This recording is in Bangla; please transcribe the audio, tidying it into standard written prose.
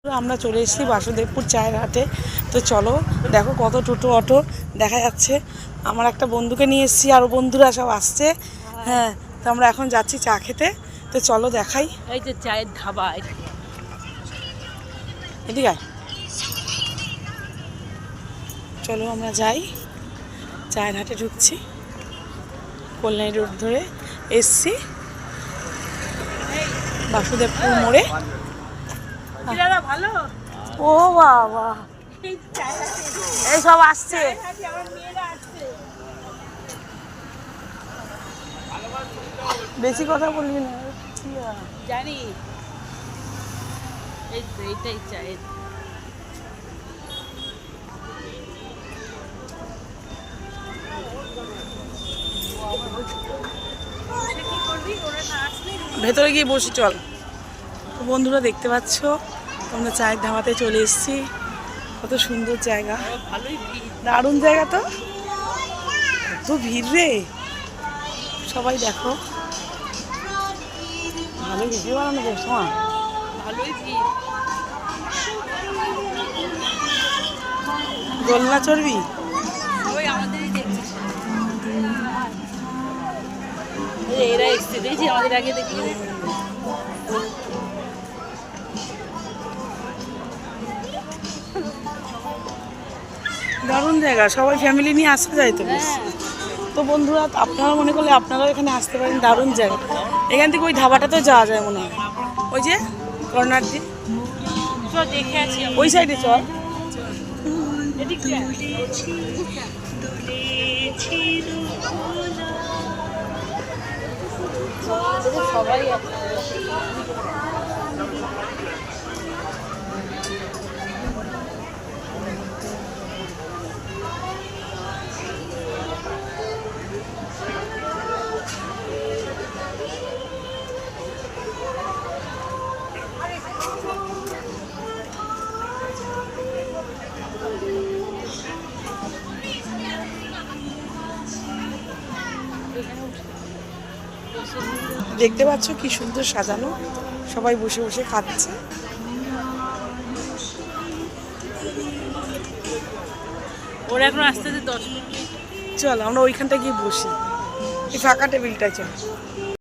আমরা চলে এসেছি বাসুদেবপুর চায়ের হাটে। তো চলো দেখো কত টোটো অটো দেখা যাচ্ছে। আমার একটা বন্ধুকে নিয়ে এসেছি, আরও বন্ধুরা সব আসছে। হ্যাঁ, তো আমরা এখন যাচ্ছি চা খেতে। তো চলো দেখাই, এই যে চায়ের ধাবা। এদিকে চলো আমরা যাই। চায়ের হাটে ঢুকছি, কল্যাণী রোড ধরে এসছি বাসুদেবপুর মোড়ে। ভালো। ও বাবা, এই সব আসছে। বেশি কথা বলবি না, জানি এইটাই চায়ের। ভেতরে গিয়ে বসি চল। তো বন্ধুরা দেখতে পাচ্ছ আমরা চায়ের ধাবাতে চলে এসেছি। কত সুন্দর জায়গা, ভালোই ভিড়, দারুণ জায়গা। তো কত ভিড় রে, সবাই দেখো। ভালো ভিডিও বানানো বেশ, হ্যাঁ ভালোই ভিড়। দোলনা চড়বি? ওই আমাদেরই দেখছিস, এরা এসছে দেখছি আমাদের আগে দেখি। দারুণ জায়গা, সবাই ফ্যামিলি নিয়ে আসতে যায় তো বেশ। তো বন্ধুরা আপনারা মনে করলে আপনারাও এখানে আসতে পারেন, দারুণ জায়গা। এখান থেকে ওই ধাবাটাতেও যাওয়া যায় মনে হয়, ওই যে কর্নার দিয়ে দেখে আছি ওই সাইডে চল। সবাই দেখতে পাচ্ছ কি সুন্দর সাজানো, সবাই বসে বসে খাচ্ছে। ওরা এখন আসতে 10 মিনিট। চল আমরা ওইখানটা গিয়ে বসি, এই ফাঁকা টেবিলটা চল।